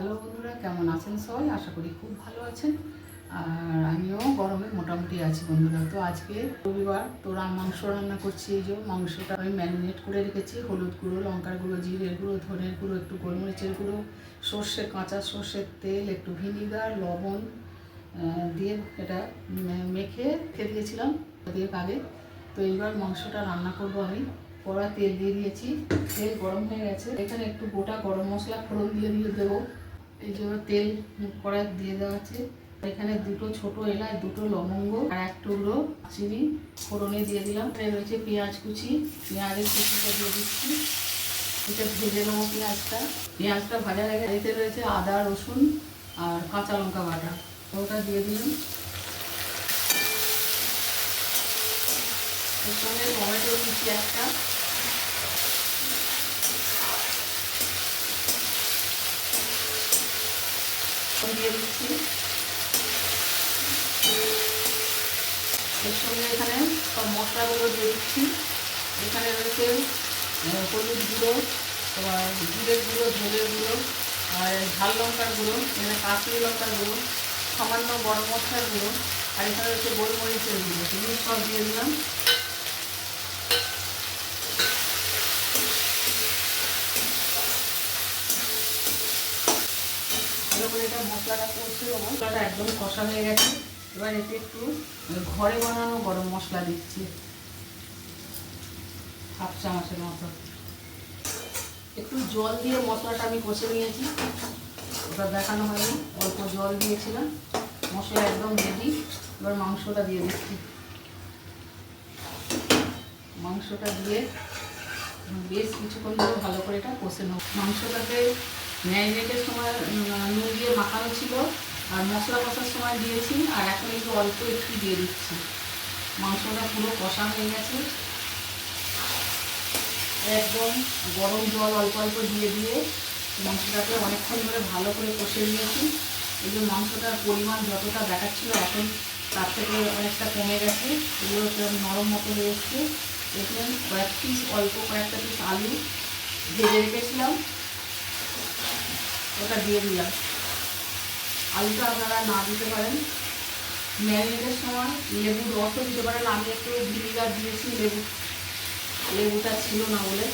Hello বন্ধুরা, কেমন আছেন সবাই? আশা করি খুব ভালো আছেন। আর আমিও গরমে মোটামুটি আছি বন্ধুরা। তো আজকে রবিবার, তো মাংস রান্না করছি। এই যে মাংসটা আমি ম্যারিনেট করে রেখেছি। হলুদ গুঁড়ো, লঙ্কার গুঁড়ো, জিরের গুঁড়ো, ধনের গুঁড়ো, একটু গোলমরিচের গুঁড়ো, সর্ষে, কাঁচা সর্ষের তেল, একটু ভিনিগার, লবণ দিয়ে এটা মেখে রেখে দিয়েছিলাম দিয়ে আগে। তো এইবার মাংসটা রান্না করব আমি। কড়া তেল দিয়ে দিয়েছি, তেল গরম হয়ে গেছে। এখানে একটু গোটা গরম মশলা ফোড়ন দিয়ে দেবো। এই জন্য তেল কড়াই দিয়ে দেওয়া আছে। এখানে দুটো ছোট এলাচ, দুটো লবঙ্গ আর এক টুকরো চিনি ফোড়নে দিয়ে দিলাম। এখানে রয়েছে পেঁয়াজ কুচি, পেঁয়াজের কুচিটা দিয়ে দিচ্ছি। এটা ভেজে নেবো পেঁয়াজটা ভাজা হয়ে গেছে। এতে রয়েছে আদা, রসুন আর কাঁচা লঙ্কা বাটা, ওটা দিয়ে দিলাম। এর সঙ্গে টমেটো কুচি একটা, দিয়ে দিচ্ছি। এর সঙ্গে এখানে সব মশলাগুলো দিয়ে দিচ্ছি। এখানে রয়েছে হলুদ গুঁড়ো, তোমার জিরের গুঁড়ো, ধনের গুঁড়ো আর ঝাল লঙ্কার গুঁড়ো, এখানে কাশ্মীরি লঙ্কার গুঁড়ো, সামান্য গরম মশলার গুঁড়ো আর এখানে রয়েছে গোলমরিচের গুঁড়ো। এগুলো সব দিয়ে দিলাম। ভালো করে এটা মশলাটা কষে দেবো। মশলাটা একদম কষা হয়ে গেছে। এবার এতে একটু ঘরে বানানো গরম মশলা দিচ্ছি, হাফ চামচের মতো। একটু জল দিয়ে মশলাটা আমি কষে নিয়েছি, ওটা দেখানো হয়নি, অল্প জল দিয়েছিলাম। মশলা একদম রেডি। এবার মাংসটা দিয়ে দিচ্ছি। মাংসটা দিয়ে বেশ কিছুক্ষণ ধরে ভালো করে এটা কষে নেব। মাংসটাকে ম্যারিনেটের সময় নুন দিয়ে মাখানো ছিল আর মশলা কষার সময় দিয়েছি, আর এখন একটু অল্প একটু দিয়ে দিচ্ছি। মাংসটা পুরো কষা হয়ে গেছে। একদম গরম জল অল্প অল্প দিয়ে মাংসটাকে অনেকক্ষণ ধরে ভালো করে কষে নিয়েছি। এই যে মাংসটার পরিমাণ যতটা দেখাচ্ছিল এখন তার থেকে অনেকটা কমে গেছে। এগুলো নরম মতো হয়ে এসছে। এখানে কয়েকটা পিস আলু ভেজে রেখেছিলাম, ওটা দিয়ে দিলাম। আলুটা আপনারা না দিতে পারেন, ম্যারিনেটের সময় লেবুর রসও দিতে পারেন। আমি একটু ভিনিগার দিয়েছি, লেবুটা ছিল না বলে।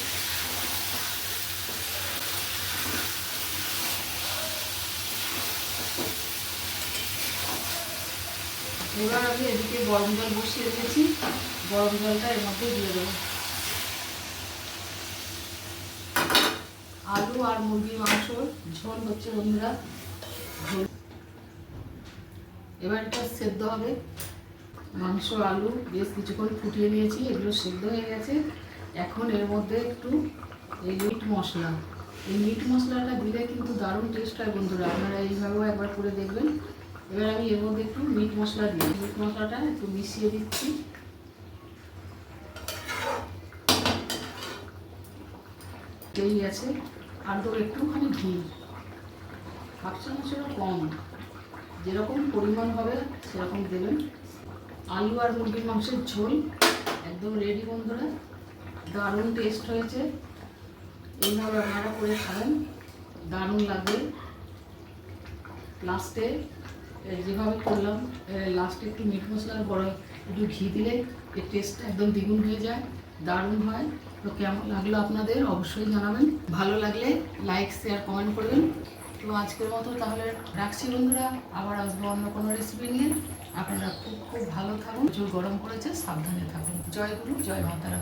এবার আমি এদিকে গরম জল বসিয়ে দিয়েছি, গরম জলটা এর মধ্যে দিয়ে দেবো। আলু আর মুরগির মাংস ঝোল হচ্ছে বন্ধুরা। এবার এটা সেদ্ধ হবে। মাংস আলু বেশ কিছুক্ষণ ফুটিয়ে নিয়েছি, এগুলো সেদ্ধ হয়ে গেছে। এখন এর মধ্যে একটু এই মিট মশলা, এই মিট মশলাটা দিলে কিন্তু দারুণ টেস্ট হয় বন্ধুরা, আপনারা এইভাবেও একবার করে দেখবেন। এবার আমি এর মধ্যে একটু মিট মশলা দিই, মিট মশলাটা একটু মিশিয়ে দিচ্ছি। এই আছে, আর তো একটুখানি ঘি, হাফ চামচেরও কম, যেরকম পরিমাণ হবে সেরকম দেবেন। আলু আর মুরগির মাংসের ঝোল একদম রেডি বন্ধুরা, দারুণ টেস্ট হয়েছে। এইভাবে আপনারা করে খাবেন, দারুণ লাগবে। লাস্টে যেভাবে করলাম, লাস্টে একটু মিট মশলার বড় একটু ঘি দিলে এর টেস্টটা একদম দ্বিগুণ হয়ে যায়, দারুণ হয়। তো কেমন লাগলো আপনাদের অবশ্যই জানাবেন। ভালো লাগলে লাইক, শেয়ার, কমেন্ট করবেন। তো আজকের মতো তাহলে রাখছি বন্ধুরা, আবার আসবো অন্য কোনো রেসিপি নিয়ে। আপনারা খুব খুব ভালো থাকুন। প্রচুর গরম পড়েছে, সাবধানে থাকুন। জয় গুরু, জয় মাতারা।